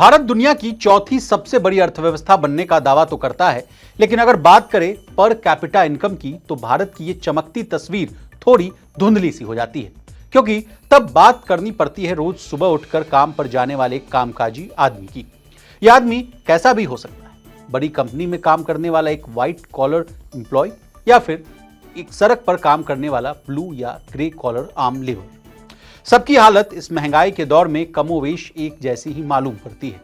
भारत दुनिया की चौथी सबसे बड़ी अर्थव्यवस्था बनने का दावा तो करता है, लेकिन अगर बात करें पर कैपिटा इनकम की तो भारत की ये चमकती तस्वीर थोड़ी धुंधली सी हो जाती है, क्योंकि तब बात करनी पड़ती है रोज सुबह उठकर काम पर जाने वाले कामकाजी आदमी की। यह आदमी कैसा भी हो सकता है, बड़ी कंपनी में काम करने वाला एक व्हाइट कॉलर एम्प्लॉय या फिर एक सड़क पर काम करने वाला ब्लू या ग्रे कॉलर आम लेबर। सबकी हालत इस महंगाई के दौर में कमोवेश एक जैसी ही मालूम पड़ती है।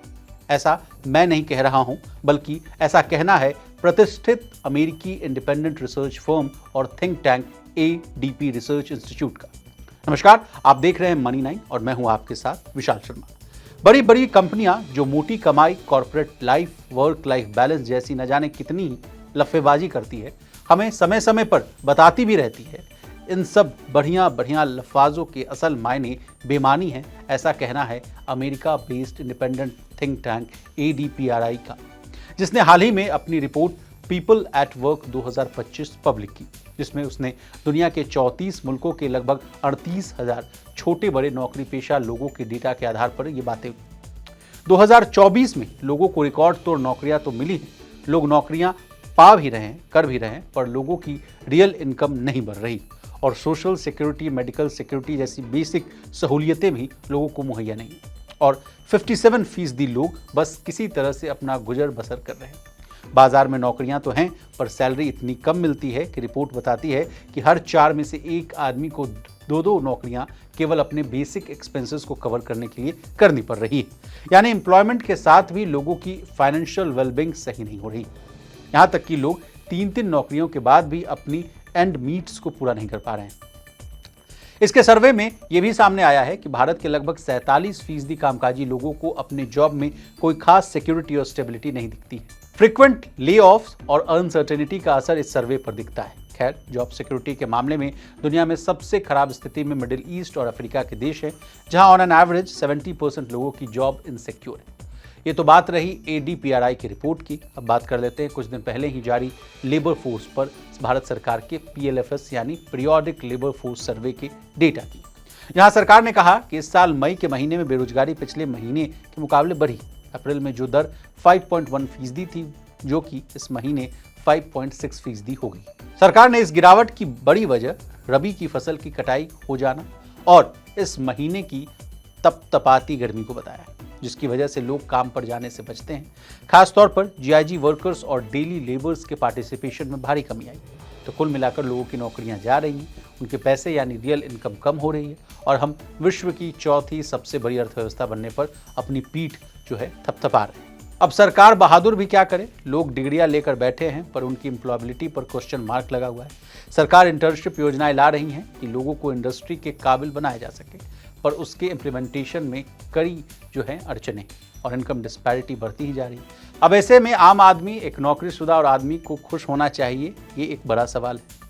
ऐसा मैं नहीं कह रहा हूं, बल्कि ऐसा कहना है प्रतिष्ठित अमेरिकी इंडिपेंडेंट रिसर्च फर्म और think tank ADP research institute का। नमस्कार, आप देख रहे हैं मनी 9 और मैं हूं आपके साथ विशाल शर्मा। बड़ी बड़ी कंपनियां जो मोटी कमाई, corporate life, work life balance जैसी न जाने कितनी लफेबाजी करती है, हमें समय समय पर बताती भी रहती है। इन सब बढ़िया बढ़िया लफ्ज़ों के असल मायने बेमानी है, ऐसा कहना है America based independent think tank ADPRI का, जिसने हाल ही में अपनी report people at work 2025 public की, जिसमें उसने दुनिया के 34 मुल्कों के लगभग 38,000 छोटे बड़े नौकरी पेशा लोगों के डेटा के आधार पर ये बातें 2024 में लोगों को रिकॉर्ड तोड़ नौकरियां तो मिली हैं, लोग नौकरियां पा भी रहे हैं, कर भी रहे हैं, पर लोगों की रियल इनकम नहीं बढ़ रही और सोशल सिक्योरिटी, मेडिकल सिक्योरिटी जैसी बेसिक सहूलियतें भी लोगों को मुहैया नहीं और 57% लोग बस किसी तरह से अपना गुजर बसर कर रहे हैं। बाजार में नौकरियां तो हैं, पर सैलरी इतनी कम मिलती है कि रिपोर्ट बताती है कि हर 4 में से एक आदमी को दो नौकरियां केवल अपने बेसिक एक्सपेंसेस को कवर करने के लिए करनी पड़ रही है। यानी एम्प्लॉयमेंट के साथ भी लोगों की फाइनेंशियल वेलबींग सही नहीं हो रही। यहाँ तक कि लोग 3-3 नौकरियों के बाद भी अपनी एंड मीट्स को पूरा नहीं कर पा रहे हैं। इसके सर्वे में यह भी सामने आया है कि भारत के लगभग 47% कामकाजी लोगों को अपने जॉब में कोई खास सिक्योरिटी और स्टेबिलिटी नहीं दिखती है। फ्रीक्वेंट ले ऑफ्स और अनसर्टेनिटी का असर इस सर्वे पर दिखता है। खैर, जॉब सिक्योरिटी के मामले में दुनिया में सबसे खराब स्थिति में मिडिल ईस्ट और अफ्रीका के देश है, जहां ऑन एन एवरेज 70% लोगों की जॉब इनसिक्योर है। ये तो बात रही एडीपीआरआई की रिपोर्ट की। अब बात कर लेते हैं कुछ दिन पहले ही जारी लेबर फोर्स पर भारत सरकार के पीएलएफएस यानी पीरियोडिक लेबर फोर्स सर्वे के डेटा की। यहाँ सरकार ने कहा कि इस साल मई के महीने में बेरोजगारी पिछले महीने के मुकाबले बढ़ी। अप्रैल में जो दर 5.1% थी, जो कि इस महीने 5.6% हो गई। सरकार ने इस गिरावट की बड़ी वजह रबी की फसल की कटाई हो जाना और इस महीने की तपतपाती गर्मी को बताया, जिसकी वजह से लोग काम पर जाने से बचते हैं। खासतौर पर जीआईजी वर्कर्स और डेली लेबर्स के पार्टिसिपेशन में भारी कमी आई। तो कुल मिलाकर लोगों की नौकरियां जा रही हैं, उनके पैसे यानी रियल इनकम कम हो रही है और हम विश्व की चौथी सबसे बड़ी अर्थव्यवस्था बनने पर अपनी पीठ जो है थपथपा रहे हैं। अब सरकार बहादुर भी क्या करे, लोग डिग्रियां लेकर बैठे हैं पर उनकी एम्प्लॉयबिलिटी पर क्वेश्चन मार्क लगा हुआ है। सरकार इंटर्नशिप योजनाएं ला रही हैं कि लोगों को इंडस्ट्री के काबिल बनाया जा सके, पर उसके इम्प्लीमेंटेशन में कड़ी जो है अड़चने और इनकम डिस्पैरिटी बढ़ती ही जा रही है। अब ऐसे में आम आदमी, एक नौकरीशुदा और आदमी को खुश होना चाहिए, ये एक बड़ा सवाल है।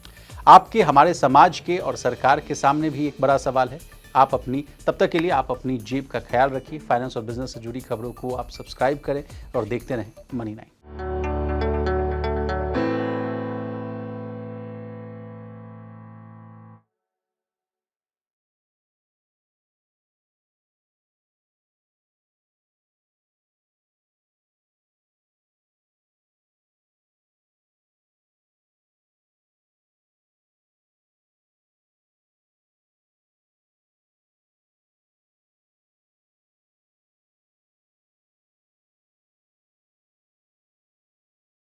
आपके, हमारे समाज के और सरकार के सामने भी एक बड़ा सवाल है। तब तक के लिए आप अपनी जेब का ख्याल रखिए। फाइनेंस और बिजनेस से जुड़ी खबरों को आप सब्सक्राइब करें और देखते रहें मनी 9।